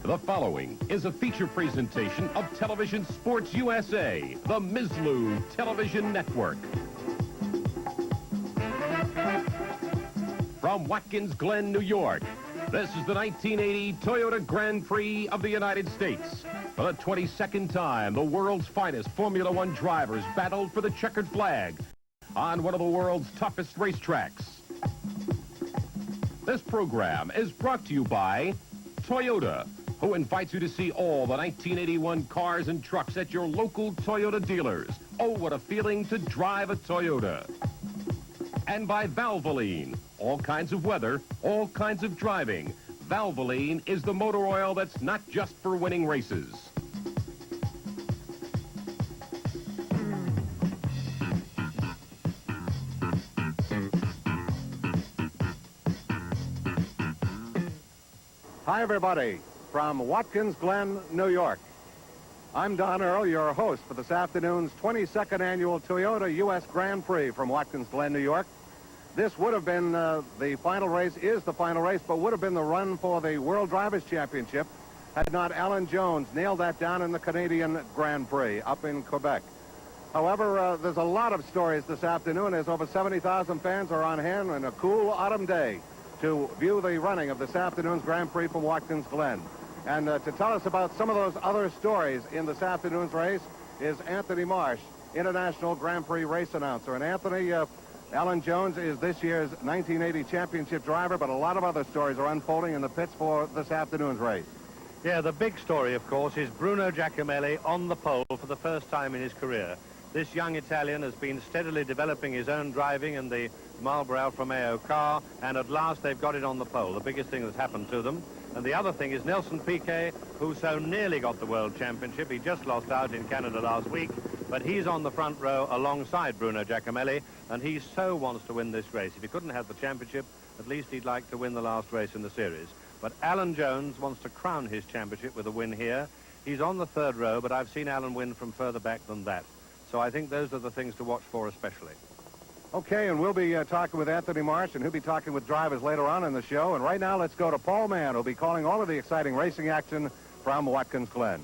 The following is a feature presentation of Television Sports USA, the Mizlou Television Network. From Watkins, Glen, New York, this is the 1980 Toyota Grand Prix of the United States. For the 22nd time, the world's finest Formula One drivers battled for the checkered flag on one of the world's toughest racetracks. This program is brought to you by Toyota, who invites you to see all the 1981 cars and trucks at your local Toyota dealers. Oh, what a feeling to drive a Toyota. And by Valvoline, all kinds of weather, all kinds of driving. Valvoline is the motor oil that's not just for winning races. Hi, everybody, from Watkins, Glen, New York. I'm Don Earl, your host for this afternoon's 22nd annual Toyota U.S. Grand Prix from Watkins, Glen, New York. This would have been the final race, is the final race, but would have been the run for the World Drivers' Championship had not Alan Jones nailed that down in the Canadian Grand Prix up in Quebec. However, there's a lot of stories this afternoon as over 70,000 fans are on hand on a cool autumn day to view the running of this afternoon's Grand Prix from Watkins Glen. And to tell us about some of those other stories in this afternoon's race is Anthony Marsh, International Grand Prix race announcer. And Anthony, Alan Jones is this year's 1980 championship driver, but a lot of other stories are unfolding in the pits for this afternoon's race. Yeah, the big story, of course, is Bruno Giacomelli on the pole for the first time in his career. This young Italian has been steadily developing his own driving in the Marlboro Alfa Romeo car, and at last they've got it on the pole, the biggest thing that's happened to them. And the other thing is Nelson Piquet, who so nearly got the World Championship. He just lost out in Canada last week, but he's on the front row alongside Bruno Giacomelli, and he so wants to win this race. If he couldn't have the championship, at least he'd like to win the last race in the series. But Alan Jones wants to crown his championship with a win here. He's on the third row, but I've seen Alan win from further back than that. So I think those are the things to watch for especially. Okay, and we'll be talking with Anthony Marsh, and he'll be talking with drivers later on in the show. And right now, let's go to Paul Mann, who'll be calling all of the exciting racing action from Watkins Glen.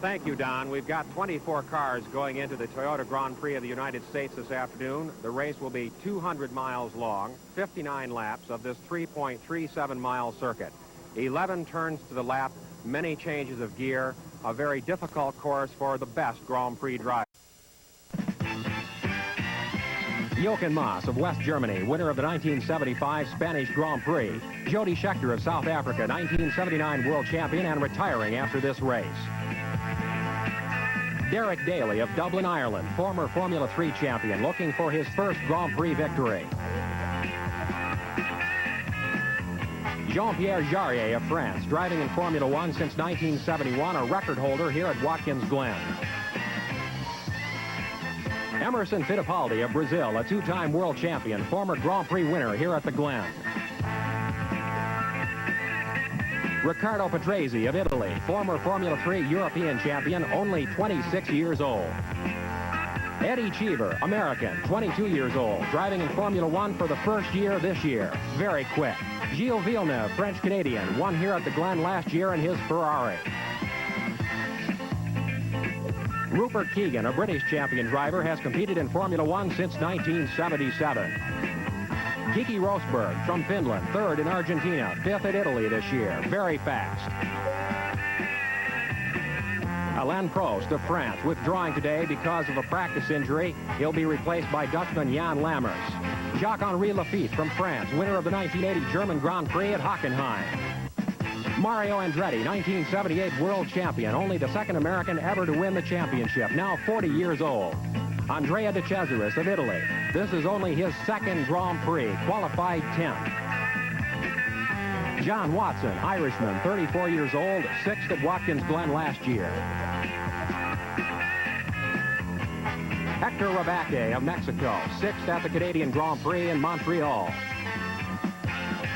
Thank you, Don. We've got 24 cars going into the Toyota Grand Prix of the United States this afternoon. The race will be 200 miles long, 59 laps of this 3.37-mile circuit. 11 turns to the lap, many changes of gear, a very difficult course for the best Grand Prix drivers. Jochen Mass of West Germany, winner of the 1975 Spanish Grand Prix. Jody Scheckter of South Africa, 1979 world champion and retiring after this race. Derek Daly of Dublin, Ireland, former Formula 3 champion, looking for his first Grand Prix victory. Jean-Pierre Jarier of France, driving in Formula 1 since 1971, a record holder here at Watkins Glen. Emerson Fittipaldi of Brazil, a two-time world champion, former Grand Prix winner here at the Glen. Riccardo Patrese of Italy, former Formula 3 European champion, only 26 years old. Eddie Cheever, American, 22 years old, driving in Formula 1 for the first year this year. Very quick. Gilles Villeneuve, French-Canadian, won here at the Glen last year in his Ferrari. Rupert Keegan, a British champion driver, has competed in Formula 1 since 1977. Kiki Rosberg from Finland, third in Argentina, fifth at Italy this year. Very fast. Alain Prost of France, withdrawing today because of a practice injury. He'll be replaced by Dutchman Jan Lammers. Jacques-Henri Lafitte from France, winner of the 1980 German Grand Prix at Hockenheim. Mario Andretti, 1978 world champion, only the second American ever to win the championship, now 40 years old. Andrea De Cesaris of Italy. This is only his second Grand Prix, qualified 10th. John Watson, Irishman, 34 years old, sixth at Watkins Glen last year. Hector Rabate of Mexico, sixth at the Canadian Grand Prix in Montreal.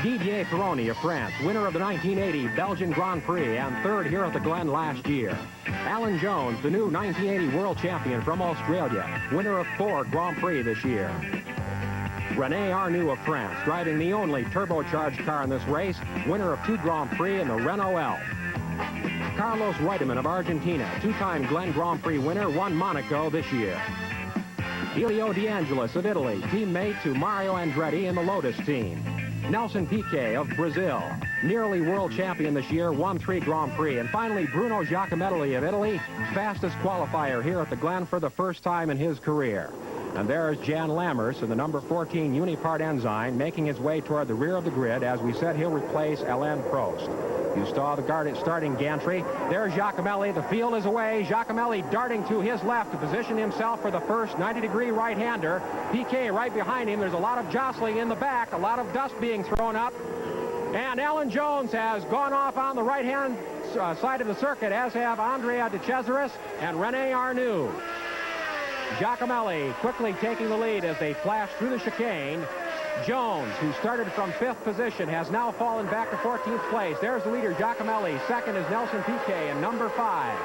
Didier Pironi of France, winner of the 1980 Belgian Grand Prix and third here at the Glen last year. Alan Jones, the new 1980 world champion from Australia, winner of 4 Grand Prix this year. René Arnoux of France, driving the only turbocharged car in this race, winner of 2 Grand Prix in the Renault Elf. Carlos Reutemann of Argentina, 2-time Glen Grand Prix winner, won Monaco this year. Elio De Angelis of Italy, teammate to Mario Andretti in the Lotus team. Nelson Piquet of Brazil, nearly world champion this year, won 3 Grand Prix. And finally, Bruno Giacomelli of Italy, fastest qualifier here at the Glen for the first time in his career. And there's Jan Lammers in the number 14 Unipart Enzyme, making his way toward the rear of the grid. As we said, he'll replace Alain Prost. You saw the guard starting gantry. There's Giacomelli. The field is away. Giacomelli darting to his left to position himself for the first 90-degree right-hander. Piquet right behind him. There's a lot of jostling in the back, a lot of dust being thrown up. And Alan Jones has gone off on the right-hand side of the circuit, as have Andrea De Cesaris and René Arnoux. Giacomelli quickly taking the lead as they flash through the chicane. Jones, who started from 5th position, has now fallen back to 14th place. There's the leader, Giacomelli. Second is Nelson Piquet in number 5.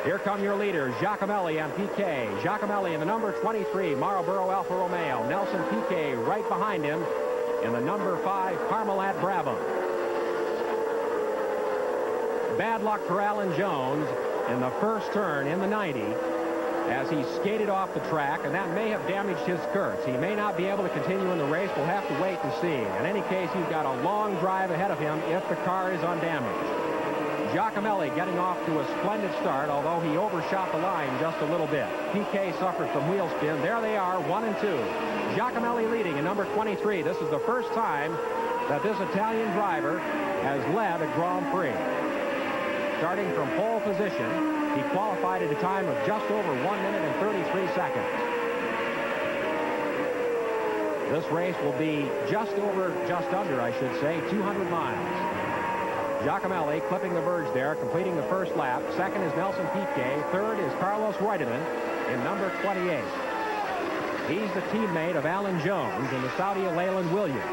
Here come your leaders, Giacomelli and Piquet. Giacomelli in the number 23, Marlboro Alfa Romeo. Nelson Piquet right behind him in the number 5, Parmalat Brabham. Bad luck for Alan Jones in the first turn in the 90 as he skated off the track, and that may have damaged his skirts. He may not be able to continue in the race. We'll have to wait and see. In any case, he's got a long drive ahead of him if the car is undamaged. Giacomelli getting off to a splendid start, although he overshot the line just a little bit. Piquet suffered from wheel spin. There they are, 1 and 2. Giacomelli leading in number 23. This is the first time that this Italian driver has led a Grand Prix. Starting from pole position, he qualified at a time of just over 1 minute and 33 seconds. This race will be just under, I should say, 200 miles. Giacomelli clipping the verge there, completing the first lap. Second is Nelson Piquet. Third is Carlos Reutemann in number 28. He's the teammate of Alan Jones in the Saudi Leyland Williams.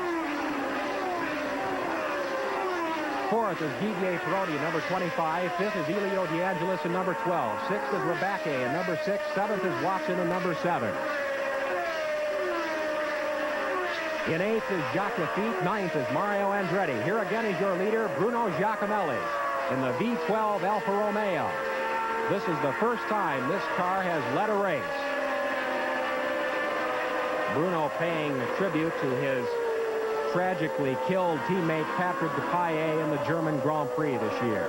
Fourth is Didier Pironi in number 25. Fifth is Elio De Angelis in number 12. Sixth is Rebacke in number 6. Seventh is Watson in number 7. In 8th is Jacques Lafitte. 9th is Mario Andretti. Here again is your leader, Bruno Giacomelli, in the V12 Alfa Romeo. This is the first time this car has led a race. Bruno paying tribute to his tragically killed teammate Patrick Depailler in the German Grand Prix this year.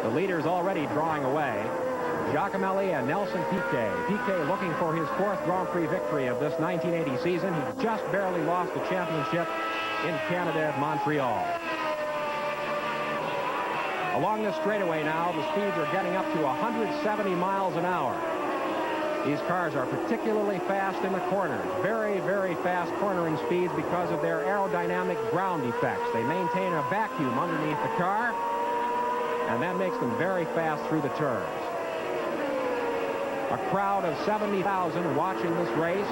The leader's already drawing away. Giacomelli and Nelson Piquet. Piquet looking for his 4th Grand Prix victory of this 1980 season. He just barely lost the championship in Canada at Montreal. Along this straightaway now, the speeds are getting up to 170 miles an hour. These cars are particularly fast in the corners. Very, very fast cornering speeds because of their aerodynamic ground effects. They maintain a vacuum underneath the car, and that makes them very fast through the turns. A crowd of 70,000 watching this race.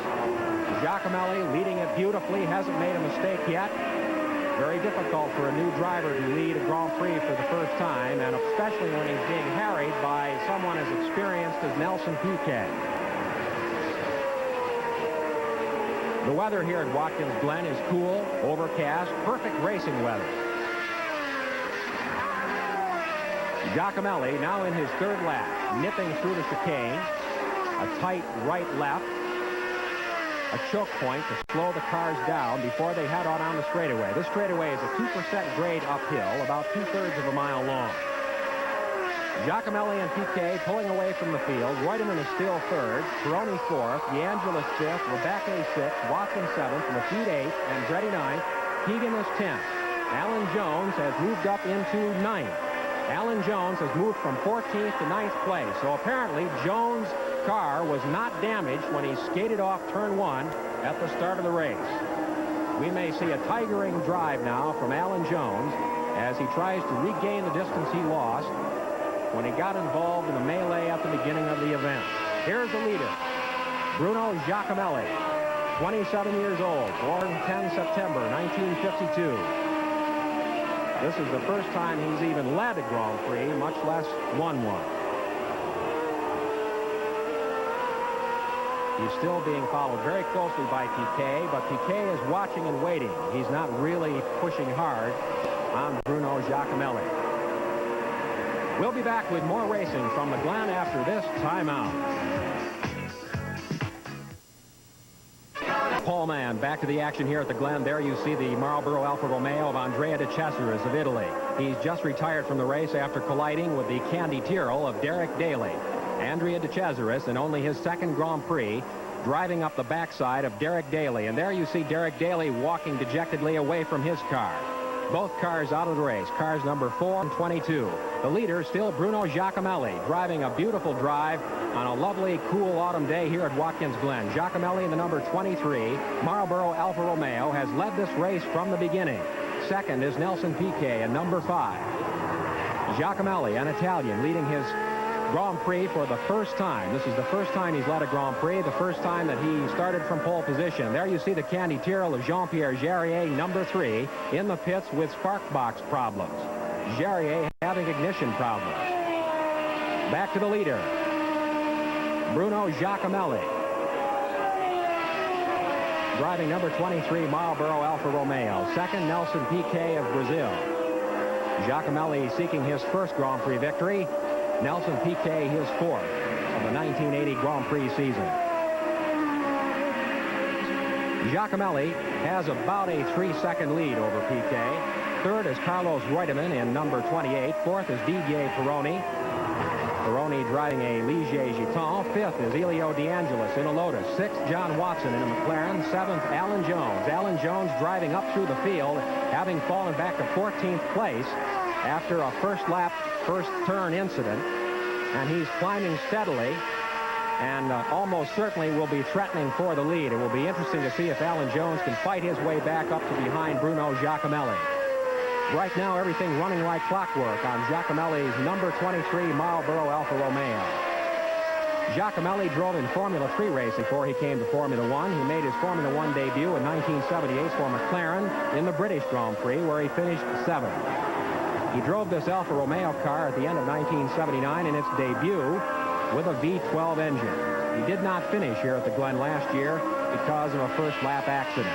Giacomelli leading it beautifully, hasn't made a mistake yet. Very difficult for a new driver to lead a Grand Prix for the first time, and especially when he's being harried by someone as experienced as Nelson Piquet. The weather here at Watkins Glen is cool, overcast, perfect racing weather. Giacomelli now in his 3rd lap, nipping through the chicane. A tight right-left, a choke point to slow the cars down before they head on the straightaway. This straightaway is a 2% grade uphill, about 2/3 of a mile long. Giacomelli and Piquet pulling away from the field. Reutemann is still 3rd, Pironi 4th, De Angelis 5th, Rebacke 6th, Watson 7th, Lafitte 8th, Andretti 9th, Keegan is 10th. Alan Jones has moved up into 9th. Alan Jones has moved from 14th to 9th place. So apparently Jones' car was not damaged when he skated off turn 1 at the start of the race. We may see a tigering drive now from Alan Jones as he tries to regain the distance he lost when he got involved in a melee at the beginning of the event. Here's the leader, Bruno Giacomelli, 27 years old, born 10 September 1952. This is the first time he's even led a Grand Prix, much less won one. He's still being followed very closely by Piquet, but Piquet is watching and waiting. He's not really pushing hard on Bruno Giacomelli. We'll be back with more racing from the Glen after this timeout. Paul Mann back to the action here at the Glen. There you see the Marlboro Alfa Romeo of Andrea de Cesaris of Italy. He's just retired from the race after colliding with the Candy Tyrrell of Derek Daly. Andrea de Cesaris, in only his second Grand Prix, driving up the backside of Derek Daly. And there you see Derek Daly walking dejectedly away from his car. Both cars out of the race, cars number 4 and 22. The leader still Bruno Giacomelli, driving a beautiful drive on a lovely, cool autumn day here at Watkins Glen. Giacomelli in the number 23, Marlboro Alfa Romeo, has led this race from the beginning. Second is Nelson Piquet in number 5. Giacomelli, an Italian, leading his Grand Prix for the first time. This is the first time he's led a Grand Prix, the first time that he started from pole position. There you see the Candy Tyrrell of Jean-Pierre Jarier, number 3, in the pits with spark box problems. Jarier having ignition problems. Back to the leader, Bruno Giacomelli, driving number 23 Marlboro Alfa Romeo. Second, Nelson Piquet of Brazil. Giacomelli seeking his first Grand Prix victory. Nelson Piquet his 4th of the 1980 Grand Prix season. Giacomelli has about a 3-second lead over Piquet. Third is Carlos Reutemann in number 28. Fourth is Didier Pironi. Pironi driving a Ligier Giton. Fifth is Elio De Angelis in a Lotus. Sixth, John Watson in a McLaren. Seventh, Alan Jones. Alan Jones driving up through the field, having fallen back to 14th place after a first turn incident, and he's climbing steadily and almost certainly will be threatening for the lead. It will be interesting to see if Alan Jones can fight his way back up to behind Bruno Giacomelli. Right now, everything running like clockwork on Giacomelli's number 23 Marlboro Alfa Romeo. Giacomelli drove in Formula 3 racing before he came to Formula 1. He made his Formula 1 debut in 1978 for McLaren in the British Grand Prix, where he finished 7th. He drove this Alfa Romeo car at the end of 1979 in its debut with a V12 engine. He did not finish here at the Glen last year because of a first lap accident.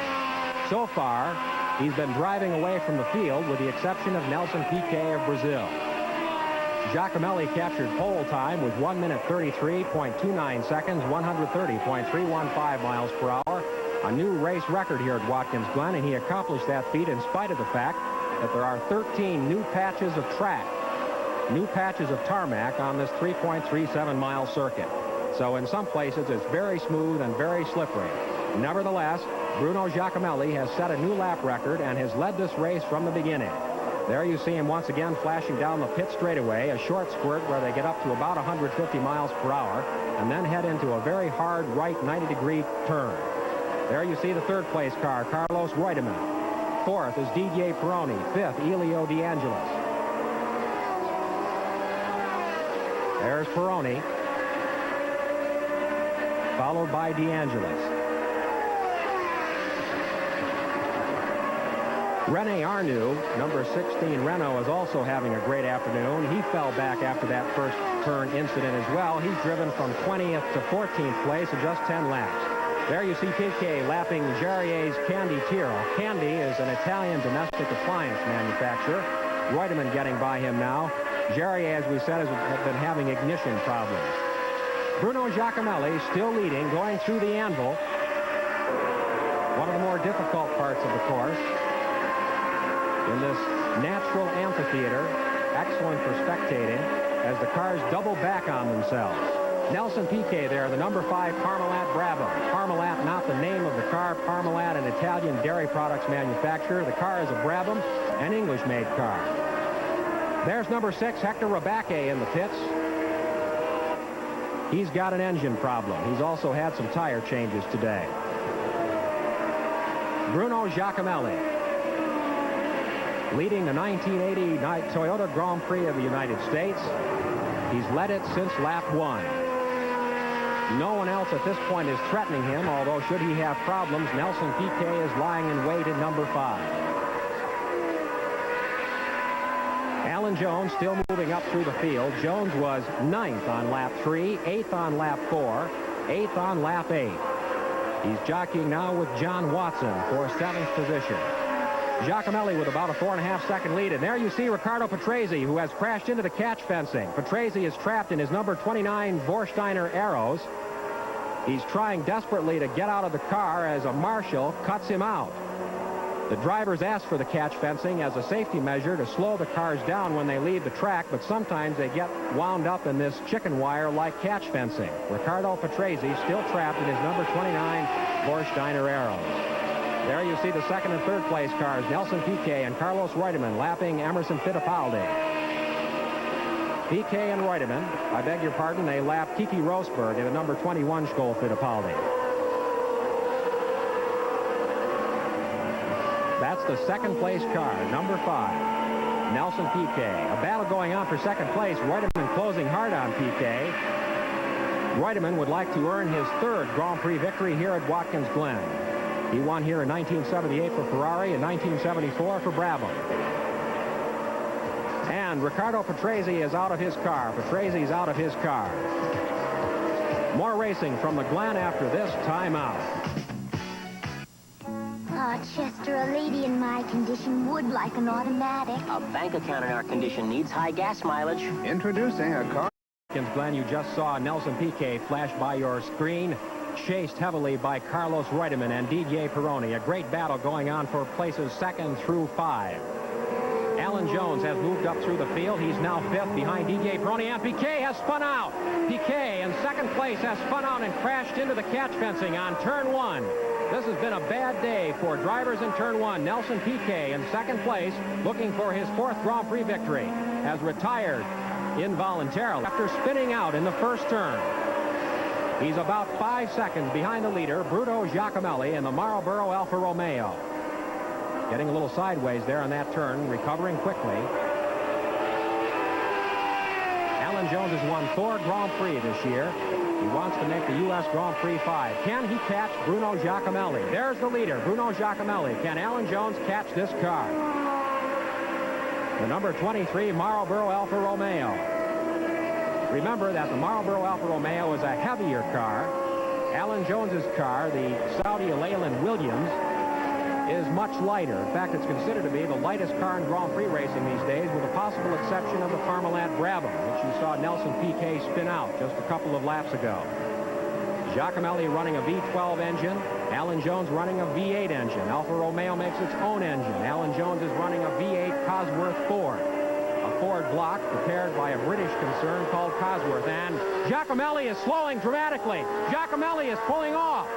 So far, he's been driving away from the field with the exception of Nelson Piquet of Brazil. Giacomelli captured pole time with 1 minute 33.29 seconds, 130.315 miles per hour. A new race record here at Watkins Glen, and he accomplished that feat in spite of the fact that there are 13 new patches of track, new patches of tarmac on this 3.37 mile circuit. So in some places it's very smooth and very slippery. Nevertheless, Bruno Giacomelli has set a new lap record and has led this race from the beginning. There you see him once again flashing down the pit straightaway, a short squirt where they get up to about 150 miles per hour and then head into a very hard right 90-degree turn. There you see the third place car, Carlos Reutemann. Fourth is Didier Pironi. Fifth, Elio De Angelis. There's Pironi, followed by De Angelis. Rene Arnoux, number 16 Renault, is also having a great afternoon. He fell back after that first turn incident as well. He's driven from 20th to 14th place in just 10 laps. There you see Piquet lapping Jarrier's Candy Tyrrell. Candy is an Italian domestic appliance manufacturer. Reutemann getting by him now. Jarier, as we said, has been having ignition problems. Bruno Giacomelli still leading, going through the anvil. One of the more difficult parts of the course. In this natural amphitheater, excellent for spectating, as the cars double back on themselves. Nelson Piquet there, the number 5 Parmalat Brabham. Parmalat, not the name of the car. Parmalat, an Italian dairy products manufacturer. The car is a Brabham, an English-made car. There's number 6, Hector Rabaque in the pits. He's got an engine problem. He's also had some tire changes today. Bruno Giacomelli, leading the 1980 Toyota Grand Prix of the United States. He's led it since lap 1. No one else at this point is threatening him, although should he have problems, Nelson Piquet is lying in wait at number 5. Alan Jones still moving up through the field. Jones was 9th on lap 3, 8th on lap 4. 8th on lap 8. He's jockeying now with John Watson for 7th position. Giacomelli with about a 4.5-second lead. And there you see Riccardo Patrese, who has crashed into the catch fencing. Patrese is trapped in his number 29 Vorsteiner Arrows. He's trying desperately to get out of the car as a marshal cuts him out. The drivers ask for the catch fencing as a safety measure to slow the cars down when they leave the track, but sometimes they get wound up in this chicken wire-like catch fencing. Riccardo Patrese still trapped in his number 29 Vorsteiner Arrows. There you see the 2nd and 3rd place cars, Nelson Piquet and Carlos Reutemann, lapping Emerson Fittipaldi. Piquet and Reutemann, I beg your pardon, they lap Kiki Rosberg in the number 21 Skoll Fittipaldi. That's the 2nd place car, number 5, Nelson Piquet. A battle going on for 2nd place. Reutemann closing hard on Piquet. Reutemann would like to earn his 3rd Grand Prix victory here at Watkins Glen. He won here in 1978 for Ferrari and 1974 for Brabham. And Riccardo Patrese is out of his car. Patrese is out of his car. More racing from the Glen after this timeout. Oh, Chester, a lady in my condition would like an automatic. A bank account in our condition needs high gas mileage. Introducing a car. Glen, you just saw Nelson Piquet flash by your screen, chased heavily by Carlos Reutemann and Didier Pironi. A great battle going on for places 2nd through 5. Alan Jones has moved up through the field. He's now 5th behind Didier Pironi, and Piquet has spun out. Piquet in 2nd place has spun out and crashed into the catch fencing on turn 1. This has been a bad day for drivers in turn 1. Nelson Piquet in 2nd place, looking for his 4th Grand Prix victory, has retired involuntarily after spinning out in the 1st turn. He's about 5 seconds behind the leader, Bruno Giacomelli, in the Marlboro Alfa Romeo. Getting a little sideways there on that turn, recovering quickly. Alan Jones has won 4 Grand Prix this year. He wants to make the U.S. Grand Prix 5. Can he catch Bruno Giacomelli? There's the leader, Bruno Giacomelli. Can Alan Jones catch this car? The number 23 Marlboro Alfa Romeo. Remember that the Marlboro Alfa Romeo is a heavier car. Alan Jones's car, the Saudi Leyland Williams, is much lighter. In fact, it's considered to be the lightest car in Grand Prix racing these days, with a possible exception of the Parmalat Brabham, which you saw Nelson Piquet spin out just a couple of laps ago. Giacomelli running a V12 engine. Alan Jones running a V8 engine. Alfa Romeo makes its own engine. Alan Jones is running a V8 Cosworth Ford. A Ford block prepared by a British concern called Cosworth. And Giacomelli is slowing dramatically. Giacomelli is pulling off.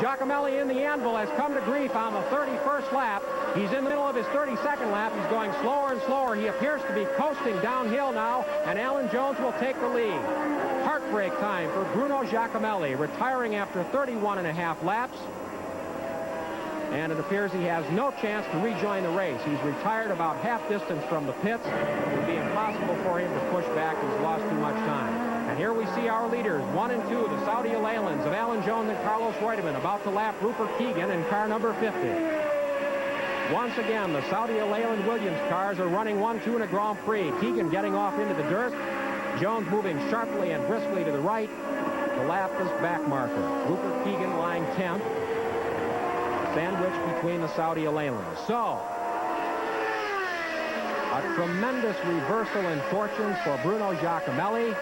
Giacomelli in the anvil has come to grief on the 31st lap. He's in the middle of his 32nd lap. He's going slower and slower. He appears to be coasting downhill now, and Alan Jones will take the lead. Heartbreak time for Bruno Giacomelli, retiring after 31.5 laps. And it appears he has no chance to rejoin the race. He's retired about half distance from the pits. It would be impossible for him to push back. He's lost too much time. And here we see our leaders, 1 and 2, the Saudi Leylands of Alan Jones and Carlos Reutemann, about to lap Rupert Keegan in car number 50. Once again, the Saudi Leyland Williams cars are running 1-2 in a Grand Prix. Keegan getting off into the dirt. Jones moving sharply and briskly to the right to lap this back marker. Rupert Keegan lying 10th. Sandwiched between the Saudi Leylands. So, a tremendous reversal in fortunes for Bruno Giacomelli.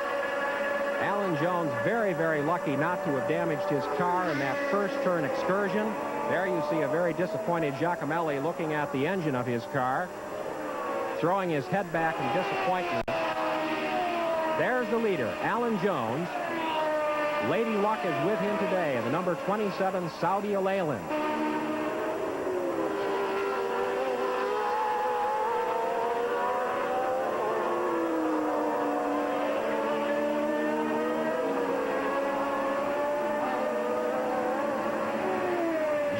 Alan Jones very, very lucky not to have damaged his car in that first turn excursion. There you see a very disappointed Giacomelli looking at the engine of his car, throwing his head back in disappointment. There's the leader, Alan Jones. Lady Luck is with him today, the number 27 Saudi Leyland.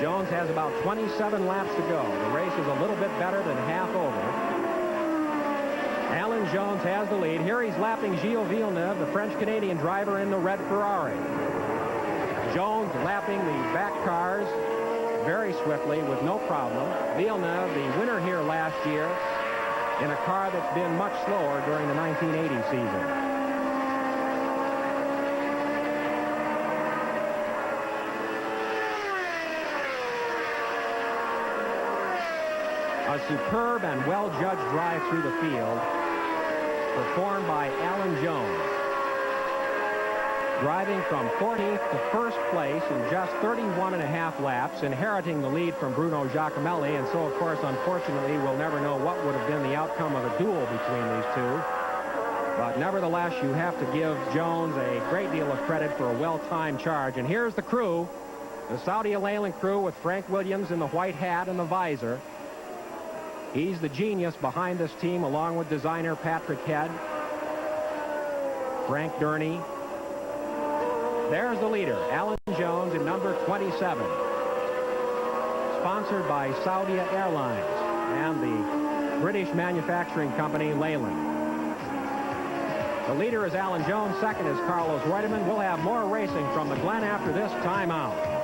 Jones has about 27 laps to go. The race is a little bit better than half over. Alan Jones has the lead. Here he's lapping Gilles Villeneuve, the French-Canadian driver in the red Ferrari. Jones lapping the back cars very swiftly with no problem. Villeneuve, the winner here last year, in a car that's been much slower during the 1980 season. a superb and well-judged drive through the field performed by Alan Jones, driving from 14th to first place in just 31.5 laps, inheriting the lead from Bruno Giacomelli, and so, of course, unfortunately, we'll never know what would have been the outcome of a duel between these two. But nevertheless, you have to give Jones a great deal of credit for a well-timed charge. And here's the crew, the Saudi Leyland crew with Frank Williams in the white hat and the visor. He's the genius behind this team, along with designer Patrick Head, Frank Durney. There's the leader, Alan Jones, in number 27. Sponsored by Saudi Airlines and the British manufacturing company Leyland. The leader is Alan Jones. Second is Carlos Reutemann. We'll have more racing from the Glen after this timeout.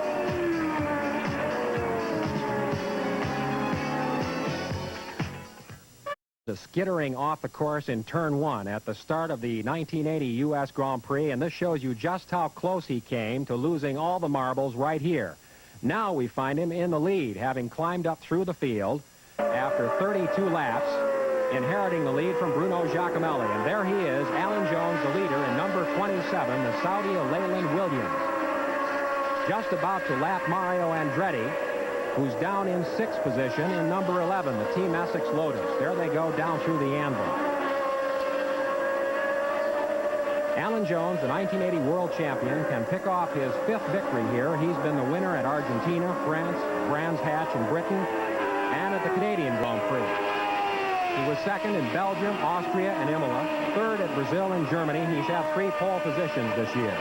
The skittering off the course in turn 1 at the start of the 1980 U.S. Grand Prix, and this shows you just how close he came to losing all the marbles right here. Now we find him in the lead, having climbed up through the field after 32 laps, inheriting the lead from Bruno Giacomelli. And there he is, Alan Jones, the leader, in number 27, the Saudi Leyland Williams. Just about to lap Mario Andretti, who's down in 6th position in number 11, the Team Essex Lotus. There they go down through the anvil. Alan Jones, the 1980 world champion, can pick off his 5th victory here. He's been the winner at Argentina, France, Brands Hatch in Britain, and at the Canadian Grand Prix. He was second in Belgium, Austria, and Imola, third at Brazil and Germany. He's had 3 pole positions this year.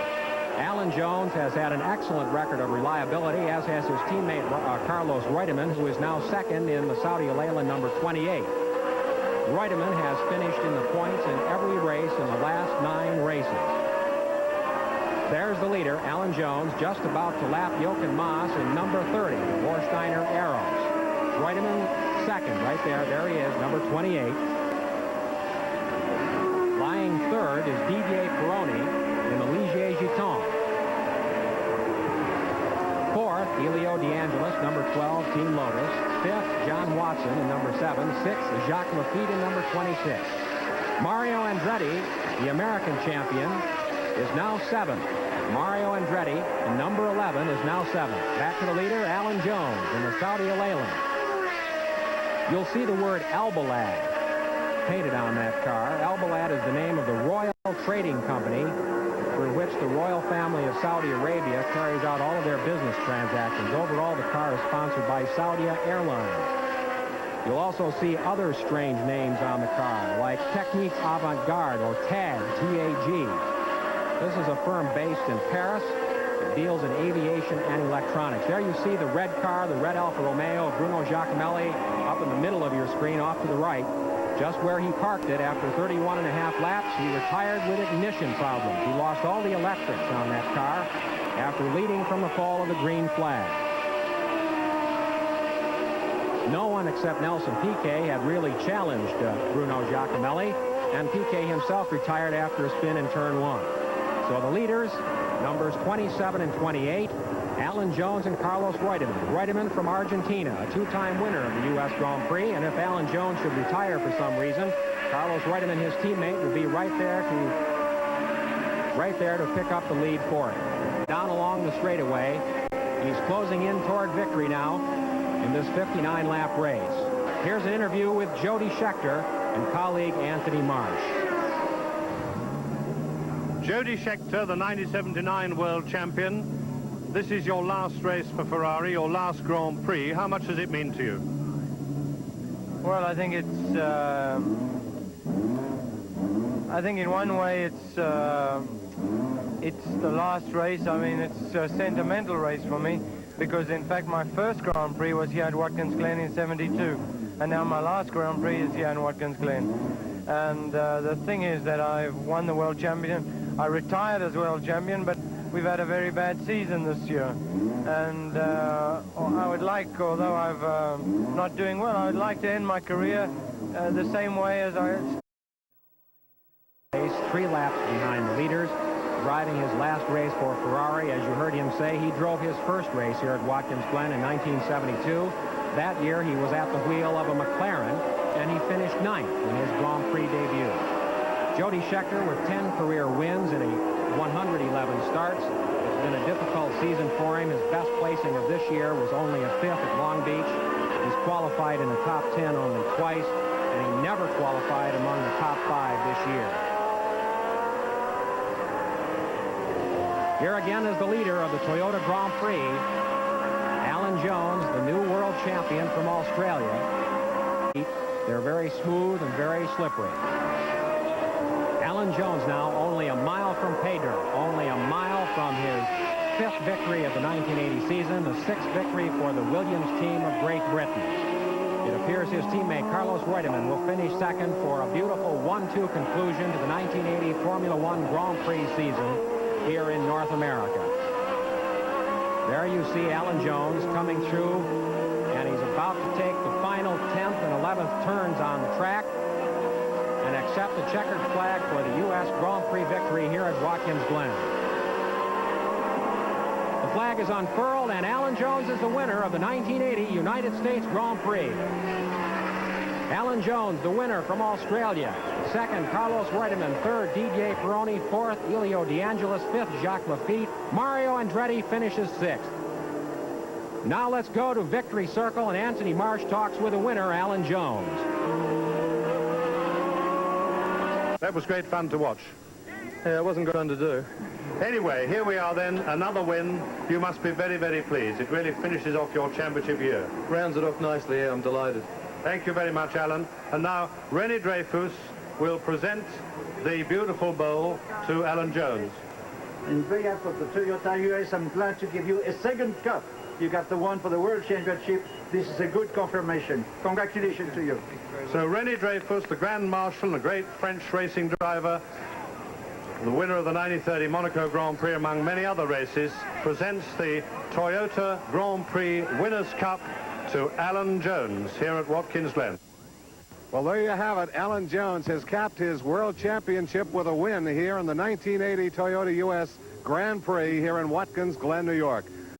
Alan Jones has had an excellent record of reliability, as has his teammate Carlos Reutemann, who is now second in the Saudi Leyland number 28. Reutemann has finished in the points in every race in the last 9 races. There's the leader, Alan Jones, just about to lap Jochen Maas in number 30, the Warsteiner Arrows. Reutemann second, right there. There he is, number 28. Lying third is Didier Pironi in the Ligier Giton. Fourth, Elio De Angelis, number 12, Team Lotus. Fifth, John Watson in number 7. Sixth, Jacques Lafitte in number 26. Mario Andretti, the American champion, is now 7th. Mario Andretti, in number 11, is now 7th. Back to the leader, Alan Jones in the Saudi Leyland. You'll see the word Albalad painted on that car. Albalad is the name of the Royal Trading Company through which the royal family of Saudi Arabia carries out all of their business transactions. Overall, the car is sponsored by Saudi Airlines. You'll also see other strange names on the car, like Technique Avant-Garde or TAG, T-A-G. This is a firm based in Paris. It deals in aviation and electronics. There you see the red car, the red Alfa Romeo of Bruno Giacomelli, up in the middle of your screen, off to the right. Just where he parked it after 31.5 laps, he retired with ignition problems. He lost all the electrics on that car after leading from the fall of the green flag. No one except Nelson Piquet had really challenged Bruno Giacomelli, and Piquet himself retired after a spin in turn 1. So the leaders, numbers 27 and 28, Alan Jones and Carlos Reutemann. Reutemann from Argentina, a 2-time winner of the U.S. Grand Prix, and if Alan Jones should retire for some reason, Carlos Reutemann, his teammate, would be right there to pick up the lead for it. Down along the straightaway, he's closing in toward victory now in this 59-lap race. Here's an interview with Jody Scheckter and colleague Anthony Marsh. Jody Scheckter, the 1979 world champion. This is your last race for Ferrari, your last Grand Prix. How much does it mean to you? Well, I think it's... I think in one way it's the last race. I mean, it's a sentimental race for me because, in fact, my first Grand Prix was here at Watkins Glen in '72, and now my last Grand Prix is here in Watkins Glen. And the thing is that I've won the world champion. I retired as world champion, but we've had a very bad season this year. And I would like, although I'm not doing well, I would like to end my career the same way as I... 3 laps behind the leaders, driving his last race for Ferrari. As you heard him say, he drove his first race here at Watkins Glen in 1972. That year, he was at the wheel of a McLaren, and he finished 9th in his Grand Prix debut. Jody Scheckter with 10 career wins and 111 starts. It's been a difficult season for him. His best placing of this year was only a 5th at Long Beach. He's qualified in the top 10 only twice, and he never qualified among the top 5 this year. Here again is the leader of the Toyota Grand Prix, Alan Jones, the new world champion from Australia. They're very smooth and very slippery. Alan Jones now only a mile from pay dirt, only a mile from his 5th victory of the 1980 season, the 6th victory for the Williams team of Great Britain. It appears his teammate Carlos Reutemann will finish 2nd for a beautiful 1-2 conclusion to the 1980 Formula One Grand Prix season here in North America. There you see Alan Jones coming through, and he's about to take the final 10th and 11th turns on the track and accept the checkered flag for the U.S. Grand Prix victory here at Watkins Glen. The flag is unfurled, and Alan Jones is the winner of the 1980 United States Grand Prix. Alan Jones, the winner from Australia. 2nd, Carlos Reutemann. 3rd, Didier Pironi. 4th, Elio De Angelis. 5th, Jacques Lafitte. Mario Andretti finishes 6th. Now let's go to Victory Circle, and Anthony Marsh talks with the winner, Alan Jones. That was great fun to watch. Yeah, it wasn't going to do. Anyway, here we are then, another win. You must be very, very pleased. It really finishes off your championship year. Rounds it off nicely, yeah, I'm delighted. Thank you very much, Alan. And now, René Dreyfus will present the beautiful bowl to Alan Jones. In behalf of the Toyota US, I'm glad to give you a 2nd cup. You got the one for the World Championship. This is a good confirmation. Congratulations to you. So René Dreyfus, the Grand Marshal and a great French racing driver, the winner of the 1930 Monaco Grand Prix among many other races, presents the Toyota Grand Prix Winners' Cup to Alan Jones here at Watkins Glen. Well, there you have it. Alan Jones has capped his world championship with a win here in the 1980 Toyota US Grand Prix here in Watkins Glen, New York.